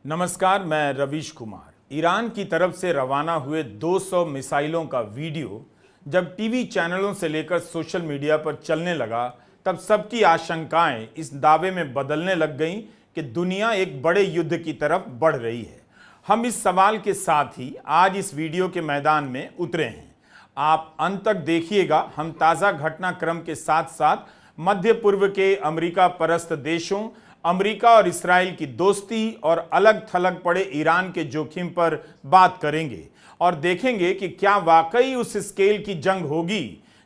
नमस्कार, मैं रवीश कुमार। ईरान की तरफ से रवाना हुए 200 मिसाइलों का वीडियो जब टीवी चैनलों से लेकर सोशल मीडिया पर चलने लगा, तब सबकी आशंकाएं इस दावे में बदलने लग गईं कि दुनिया एक बड़े युद्ध की तरफ बढ़ रही है। हम इस सवाल के साथ ही आज इस वीडियो के मैदान में उतरे हैं। आप अंत तक देखिएगा। हम ताज़ा घटनाक्रम के साथ साथ मध्य पूर्व के अमेरिका परस्त देशों, अमेरिका और इस्राइल की दोस्ती और अलग थलग पड़े ईरान के जोखिम पर बात करेंगे और देखेंगे कि क्या वाकई उस स्केल की जंग होगी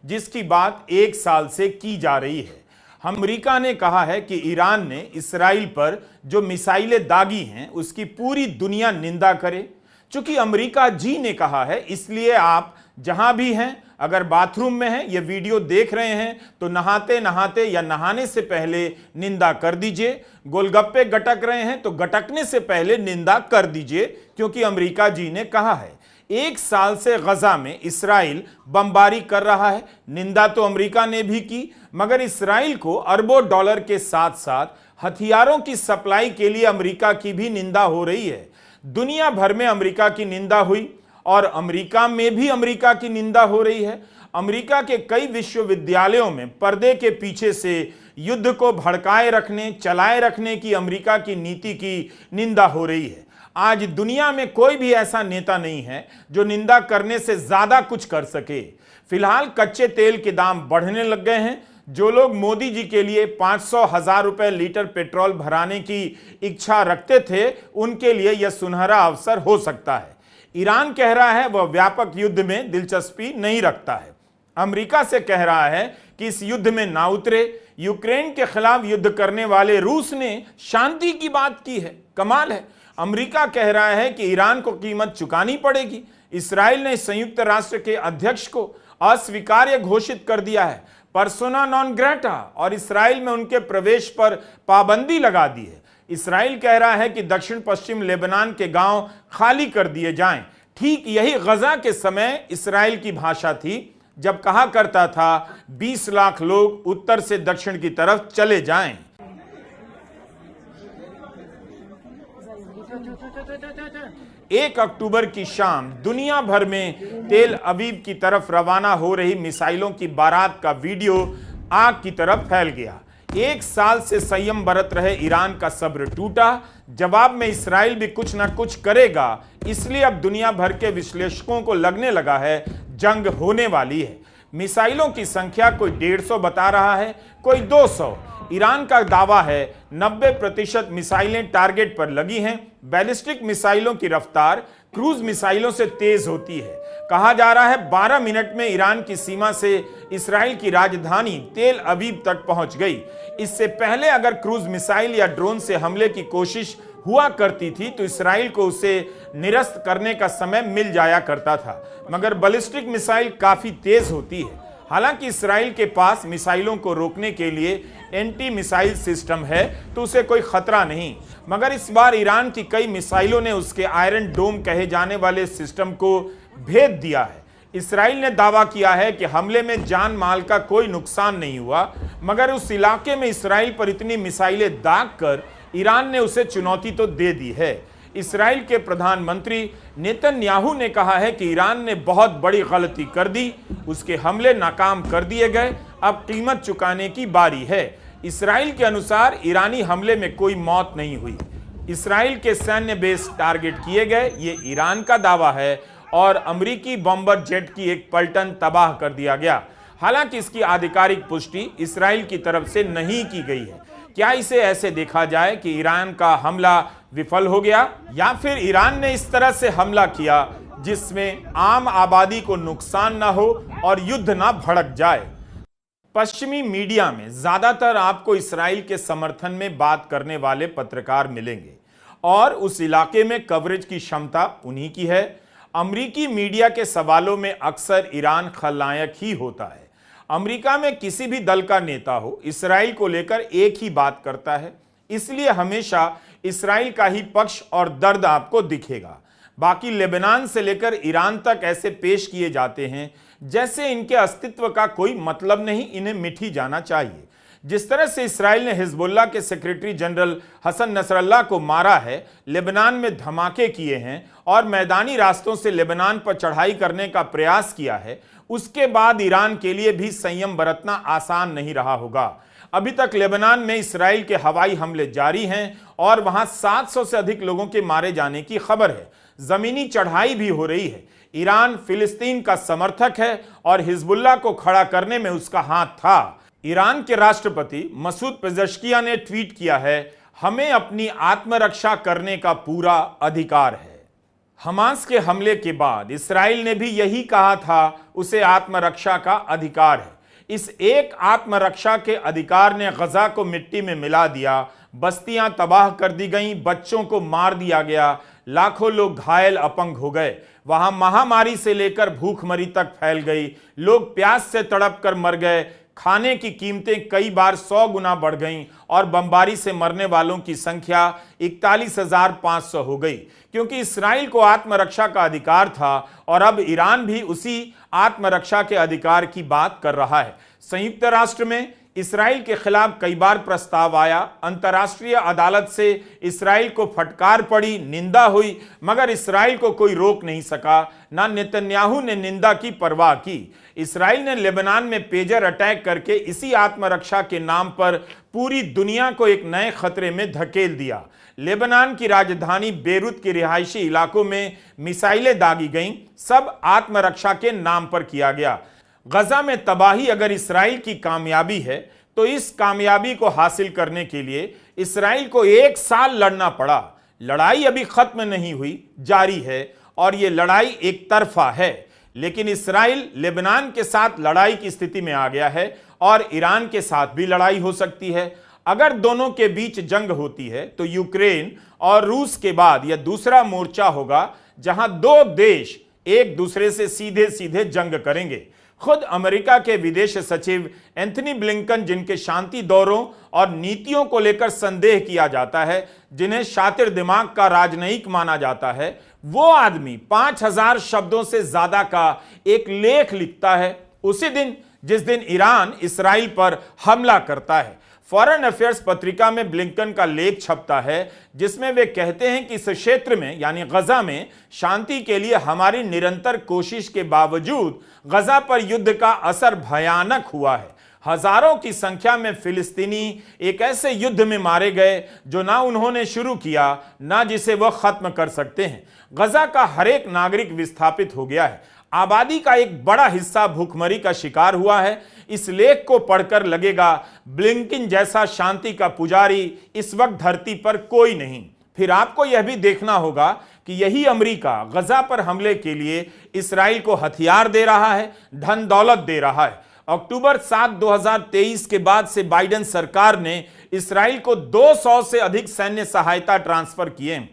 जिसकी बात एक साल से की जा रही है। अमेरिका ने कहा है कि ईरान ने इस्राइल पर जो मिसाइलें दागी हैं उसकी पूरी दुनिया निंदा करे। चूंकि अमेरिका जी ने कहा है, इसलिए आप जहां भी हैं, अगर बाथरूम में हैं, ये वीडियो देख रहे हैं तो नहाते नहाते या नहाने से पहले निंदा कर दीजिए। गोलगप्पे गटक रहे हैं तो गटकने से पहले निंदा कर दीजिए, क्योंकि अमेरिका जी ने कहा है। एक साल से गजा में इस्राइल बमबारी कर रहा है। निंदा तो अमेरिका ने भी की, मगर इस्राइल को अरबों डॉलर के साथ साथ हथियारों की सप्लाई के लिए अमेरिका की भी निंदा हो रही है। दुनिया भर में अमेरिका की निंदा हुई और अमेरिका में भी अमेरिका की निंदा हो रही है। अमेरिका के कई विश्वविद्यालयों में पर्दे के पीछे से युद्ध को भड़काए रखने, चलाए रखने की अमेरिका की नीति की निंदा हो रही है। आज दुनिया में कोई भी ऐसा नेता नहीं है जो निंदा करने से ज्यादा कुछ कर सके। फिलहाल कच्चे तेल के दाम बढ़ने लग गए हैं। जो लोग मोदी जी के लिए 500,000 रुपए लीटर पेट्रोल भराने की इच्छा रखते थे, उनके लिए यह सुनहरा अवसर हो सकता है। ईरान कह रहा है वह व्यापक युद्ध में दिलचस्पी नहीं रखता है। अमेरिका से कह रहा है कि इस युद्ध में ना उतरे। यूक्रेन के खिलाफ युद्ध करने वाले रूस ने शांति की बात की है। कमाल है। अमेरिका कह रहा है कि ईरान को कीमत चुकानी पड़ेगी। इस्राइल ने संयुक्त राष्ट्र के अध्यक्ष को अस्वीकार्य घोषित कर दिया है, पर्सोना नॉन ग्रेटा, और इस्राइल में उनके प्रवेश पर पाबंदी लगा दी है। इस्राइल कह रहा है कि दक्षिण पश्चिम लेबनान के गांव खाली कर दिए जाएं। ठीक यही गजा के समय इस्राइल की भाषा थी, जब कहा करता था 20 लाख लोग उत्तर से दक्षिण की तरफ चले जाएं। एक अक्टूबर की शाम दुनिया भर में तेल अवीव की तरफ रवाना हो रही मिसाइलों की बारात का वीडियो आग की तरफ फैल गया। एक साल से संयम बरत रहे ईरान का सब्र टूटा। जवाब में इस्राइल भी कुछ ना कुछ करेगा, इसलिए अब दुनिया भर के विश्लेषकों को लगने लगा है जंग होने वाली है। मिसाइलों की संख्या कोई 150 बता रहा है, कोई 200। ईरान का दावा है 90% मिसाइलें टारगेट पर लगी हैं। बैलिस्टिक मिसाइलों की रफ्तार क्रूज मिसाइलों से तेज होती है। कहा जा रहा है 12 मिनट में ईरान की सीमा से इस्राइल की राजधानी तेल अवीव तक पहुंच गई। इससे पहले अगर क्रूज मिसाइल या ड्रोन से हमले की कोशिश हुआ करती थी तो इस्राइल को उसे निरस्त करने का समय मिल जाया करता था, मगर बैलिस्टिक मिसाइल काफी तेज होती है। हालांकि इस्राइल के पास मिसाइलों को रोकने के लिए एंटी मिसाइल सिस्टम है, तो उसे कोई खतरा नहीं, मगर इस बार ईरान की कई मिसाइलों ने उसके आयरन डोम कहे जाने वाले सिस्टम को भेद दिया है। इस्राइल ने दावा किया है कि हमले में जान माल का कोई नुकसान नहीं हुआ, मगर उस इलाके में इस्राइल पर इतनी मिसाइलें दाग कर ईरान ने उसे चुनौती तो दे दी है। इस्राइल के प्रधानमंत्री नेतन्याहू ने कहा है कि ईरान ने बहुत बड़ी गलती कर दी, उसके हमले नाकाम कर दिए गए, अब कीमत चुकाने की बारी है। इस्राइल के अनुसार ईरानी हमले में कोई मौत नहीं हुई। इस्राइल के सैन्य बेस टारगेट किए गए, ये ईरान का दावा है, और अमेरिकी बॉम्बर जेट की एक पलटन तबाह कर दिया गया। हालांकि इसकी आधिकारिक पुष्टि इस्राइल की तरफ से नहीं की गई है। क्या इसे ऐसे देखा जाए कि ईरान का हमला विफल हो गया, या फिर ईरान ने इस तरह से हमला किया जिसमें आम आबादी को नुकसान ना हो और युद्ध ना भड़क जाए? पश्चिमी मीडिया में ज्यादातर आपको इस्राइल के समर्थन में बात करने वाले पत्रकार मिलेंगे और उस इलाके में कवरेज की क्षमता उन्हीं की है। अमेरिकी मीडिया के सवालों में अक्सर ईरान खलनायक ही होता है। अमेरिका में किसी भी दल का नेता हो, इस्राइल को लेकर एक ही बात करता है, इसलिए हमेशा इस्राइल का ही पक्ष और दर्द आपको दिखेगा। बाकी लेबनान से लेकर ईरान तक ऐसे पेश किए जाते हैं जैसे इनके अस्तित्व का कोई मतलब नहीं, इन्हें मिट ही जाना चाहिए। जिस तरह से इसराइल ने हिजबुल्लाह के सेक्रेटरी जनरल हसन नसरल्लाह को मारा है, लेबनान में धमाके किए हैं और मैदानी रास्तों से लेबनान पर चढ़ाई करने का प्रयास किया है, उसके बाद ईरान के लिए भी संयम बरतना आसान नहीं रहा होगा। अभी तक लेबनान में इसराइल के हवाई हमले जारी हैं और वहां 700 से अधिक लोगों के मारे जाने की खबर है। जमीनी चढ़ाई भी हो रही है। ईरान फिलिस्तीन का समर्थक है और हिजबुल्लाह को खड़ा करने में उसका हाथ था। ईरान के राष्ट्रपति मसूद पेज़ेश्कियान ने ट्वीट किया है, हमें अपनी आत्मरक्षा करने का पूरा अधिकार है। हमास के हमले के बाद इसराइल ने भी यही कहा था, उसे आत्मरक्षा का अधिकार है। इस एक आत्मरक्षा के अधिकार ने गजा को मिट्टी में मिला दिया। बस्तियां तबाह कर दी गईं, बच्चों को मार दिया गया, लाखों लोग घायल अपंग हो गए। वहां महामारी से लेकर भूखमरी तक फैल गई, लोग प्यास से तड़प कर मर गए, खाने की कीमतें कई बार 100 गुना बढ़ गईं और बमबारी से मरने वालों की संख्या 41,500 हो गई, क्योंकि इसराइल को आत्मरक्षा का अधिकार था और अब ईरान भी उसी आत्मरक्षा के अधिकार की बात कर रहा है। संयुक्त राष्ट्र में इसराइल के खिलाफ कई बार प्रस्ताव आया, अंतर्राष्ट्रीय अदालत से इसराइल को फटकार पड़ी, निंदा हुई, मगर इसराइल को कोई रोक नहीं सका। ना नेतन्याहू ने निंदा की परवाह की। इसराइल ने लेबनान में पेजर अटैक करके इसी आत्मरक्षा के नाम पर पूरी दुनिया को एक नए खतरे में धकेल दिया। लेबनान की राजधानी बेरूत के रिहायशी इलाकों में मिसाइलें दागी गईं, सब आत्मरक्षा के नाम पर किया गया। गजा में तबाही अगर इसराइल की कामयाबी है, तो इस कामयाबी को हासिल करने के लिए इसराइल को 1 साल लड़ना पड़ा। लड़ाई अभी खत्म नहीं हुई, जारी है और यह लड़ाई एक तरफा है। लेकिन इसराइल लेबनान के साथ लड़ाई की स्थिति में आ गया है और ईरान के साथ भी लड़ाई हो सकती है। अगर दोनों के बीच जंग होती है तो यूक्रेन और रूस के बाद यह दूसरा मोर्चा होगा जहां 2 देश एक दूसरे से सीधे सीधे जंग करेंगे। खुद अमेरिका के विदेश सचिव एंथनी ब्लिंकन, जिनके शांति दौरों और नीतियों को लेकर संदेह किया जाता है, जिन्हें शातिर दिमाग का राजनयिक माना जाता है, वो आदमी 5000 शब्दों से ज्यादा का एक लेख लिखता है उसी दिन जिस दिन ईरान इसराइल पर हमला करता है। फॉरेन अफेयर्स पत्रिका में ब्लिंकन का लेख छपता है, जिसमें वे कहते हैं कि इस क्षेत्र में यानी गजा में शांति के लिए हमारी निरंतर कोशिश के बावजूद गजा पर युद्ध का असर भयानक हुआ है। हजारों की संख्या में फिलिस्तीनी एक ऐसे युद्ध में मारे गए जो ना उन्होंने शुरू किया, ना जिसे वह खत्म कर सकते हैं। गजा का हर एक नागरिक विस्थापित हो गया है। आबादी का एक बड़ा हिस्सा भूखमरी का शिकार हुआ है। इस लेख को पढ़कर लगेगा ब्लिंकन जैसा शांति का पुजारी इस वक्त धरती पर कोई नहीं। फिर आपको यह भी देखना होगा कि यही अमेरिका गजा पर हमले के लिए इसराइल को हथियार दे रहा है, धन दौलत दे रहा है। अक्टूबर 7, 2023 के बाद से बाइडेन सरकार ने इसराइल को 200 से अधिक सैन्य सहायता ट्रांसफर किए।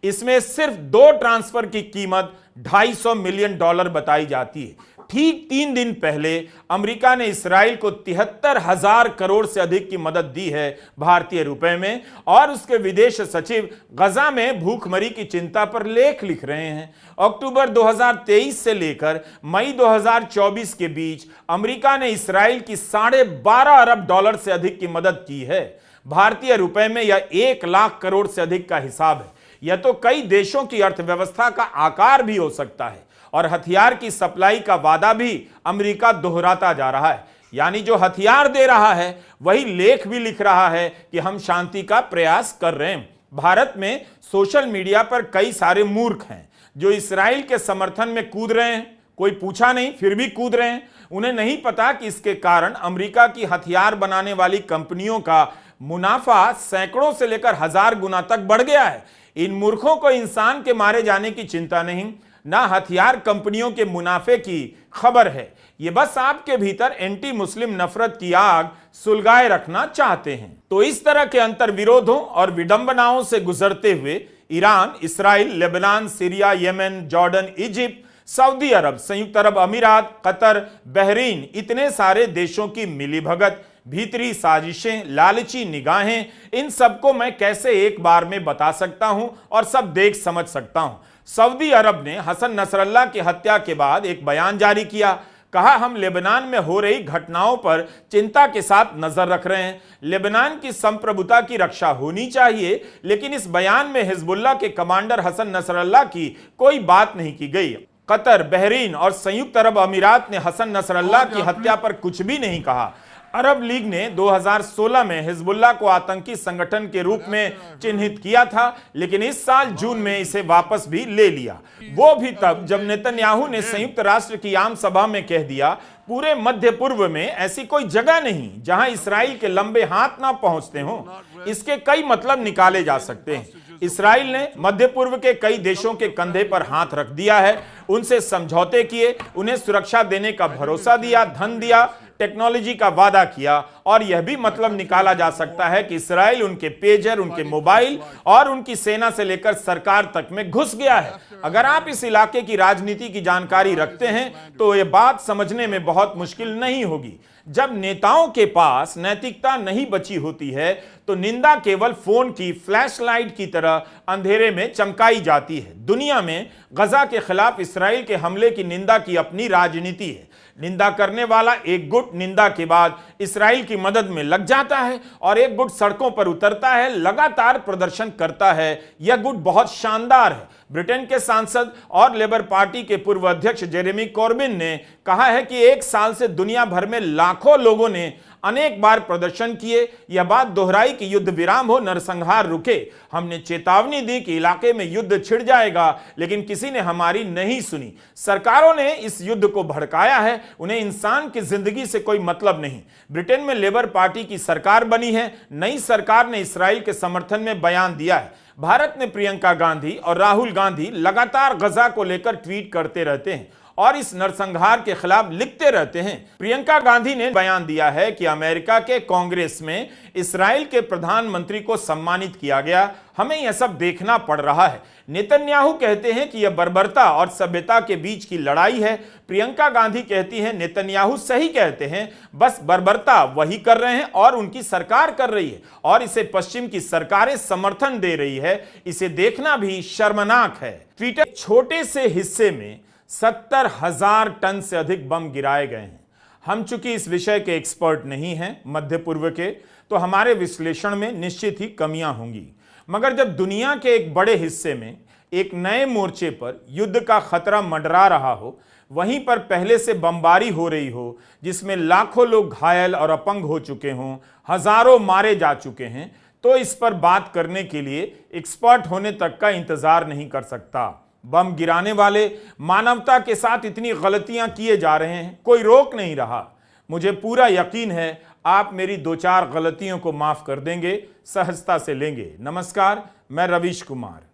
इसमें सिर्फ 2 ट्रांसफर की कीमत $250 मिलियन बताई जाती है। ठीक 3 दिन पहले अमेरिका ने इसराइल को 73,000 करोड़ से अधिक की मदद दी है भारतीय रुपए में, और उसके विदेश सचिव गजा में भूखमरी की चिंता पर लेख लिख रहे हैं। अक्टूबर 2023 से लेकर मई 2024 के बीच अमेरिका ने इसराइल की $12.5 अरब से अधिक की मदद की है। भारतीय रुपए में यह 1 लाख करोड़ से अधिक का हिसाब है। यह तो कई देशों की अर्थव्यवस्था का आकार भी हो सकता है, और हथियार की सप्लाई का वादा भी अमेरिका दोहराता जा रहा है। यानी जो हथियार दे रहा है वही लेख भी लिख रहा है कि हम शांति का प्रयास कर रहे हैं। भारत में सोशल मीडिया पर कई सारे मूर्ख हैं जो इसराइल के समर्थन में कूद रहे हैं। कोई पूछा नहीं फिर भी कूद रहे हैं। उन्हें नहीं पता कि इसके कारण अमेरिका की हथियार बनाने वाली कंपनियों का मुनाफा सैकड़ों से लेकर 1000 गुना तक बढ़ गया है। इन मूर्खों को इंसान के मारे जाने की चिंता नहीं, ना हथियार कंपनियों के मुनाफे की खबर है। ये बस आपके भीतर एंटी मुस्लिम नफरत की आग सुलगाए रखना चाहते हैं। तो इस तरह के अंतर विरोधों और विडंबनाओं से गुजरते हुए Iran, Israel, Lebanon, Syria, Yemen, Jordan, Egypt, Saudi Arab, संयुक्त अरब अमीरात, कतर, बहरीन, इतने सारे देशों की मिलीभगत, भीतरी साजिशें, लालची निगाहें, इन सबको मैं कैसे एक बार में बता सकता हूं और सब देख समझ सकता हूं। सऊदी अरब ने हसन नसरल्लाह की हत्या के बाद एक बयान जारी किया। कहा, हम लेबनान में हो रही घटनाओं पर चिंता के साथ नजर रख रहे हैं। लेबनान की संप्रभुता की रक्षा होनी चाहिए, लेकिन इस बयान में हिजबुल्लाह के कमांडर हसन नसरल्लाह की कोई बात नहीं की गई। कतर, बहरीन और संयुक्त अरब अमीरात ने हसन नसरल्लाह की हत्या पर कुछ भी नहीं कहा। अरब लीग ने 2016 में हिजबुल्लाह को आतंकी संगठन के रूप में चिन्हित किया था, लेकिन इस साल जून में इसे वापस भी ले लिया। वो भी तब जब नेतन्याहू ने संयुक्त राष्ट्र की आम सभा में कह दिया, पूरे मध्य पूर्व में ऐसी कोई जगह नहीं जहां इसराइल के लंबे हाथ ना पहुंचते हों। इसके कई मतलब निकाले जा सकते हैं। इसराइल ने मध्य पूर्व के कई देशों के कंधे पर हाथ रख दिया है, उनसे समझौते किए, उन्हें सुरक्षा देने का भरोसा दिया, धन दिया, टेक्नोलॉजी का वादा किया, और यह भी मतलब निकाला जा सकता है कि इसराइल उनके पेजर, उनके मोबाइल और उनकी सेना से लेकर सरकार तक में घुस गया है। अगर आप इस इलाके की राजनीति की जानकारी रखते हैं तो यह बात समझने में बहुत मुश्किल नहीं होगी। जब नेताओं के पास नैतिकता नहीं बची होती है तो निंदा केवल फोन की फ्लैशलाइट की तरह अंधेरे में चमकाई जाती है। दुनिया में गजा के खिलाफ इसराइल के हमले की निंदा की अपनी राजनीति है। निंदा करने वाला एक गुट निंदा के बाद इसराइल की मदद में लग जाता है और एक गुट सड़कों पर उतरता है, लगातार प्रदर्शन करता है। यह गुट बहुत शानदार है। ब्रिटेन के सांसद और लेबर पार्टी के पूर्व अध्यक्ष जेरेमी कॉर्बिन ने कहा है कि एक साल से दुनिया भर में लाखों लोगों ने अनेक बार प्रदर्शन किए, यह बात दोहराई कि युद्ध विराम हो, नरसंहार रुके। हमने चेतावनी दी कि इलाके में युद्ध छिड़ जाएगा, लेकिन किसी ने हमारी नहीं सुनी। सरकारों ने इस युद्ध को भड़काया है, उन्हें इंसान की जिंदगी से कोई मतलब नहीं। ब्रिटेन में लेबर पार्टी की सरकार बनी है, नई सरकार ने इसराइल के समर्थन में बयान दिया है। भारत ने प्रियंका गांधी और राहुल गांधी लगातार गजा को लेकर ट्वीट करते रहते हैं और इस नरसंहार के खिलाफ लिखते रहते हैं। प्रियंका गांधी ने बयान दिया है कि अमेरिका के कांग्रेस में इसराइल के प्रधानमंत्री को सम्मानित किया गया, हमें यह सब देखना पड़ रहा है। नेतन्याहू कहते हैं कि यह बर्बरता और सभ्यता के बीच की लड़ाई है। प्रियंका गांधी कहती हैं नेतन्याहू सही कहते हैं, बस बर्बरता वही कर रहे हैं और उनकी सरकार कर रही है और इसे पश्चिम की सरकारें समर्थन दे रही है। इसे देखना भी शर्मनाक है। ट्विटर छोटे से हिस्से में 70,000 टन से अधिक बम गिराए गए हैं। हम चूंकि इस विषय के एक्सपर्ट नहीं हैं मध्य पूर्व के, तो हमारे विश्लेषण में निश्चित ही कमियां होंगी। मगर जब दुनिया के एक बड़े हिस्से में एक नए मोर्चे पर युद्ध का खतरा मंडरा रहा हो, वहीं पर पहले से बमबारी हो रही हो, जिसमें लाखों लोग घायल और अपंग हो चुके हों, हजारों मारे जा चुके हैं, तो इस पर बात करने के लिए एक्सपर्ट होने तक का इंतजार नहीं कर सकता। बम गिराने वाले मानवता के साथ इतनी गलतियां किए जा रहे हैं, कोई रोक नहीं रहा। मुझे पूरा यकीन है आप मेरी 2-4 गलतियों को माफ कर देंगे, सहजता से लेंगे। नमस्कार, मैं रवीश कुमार।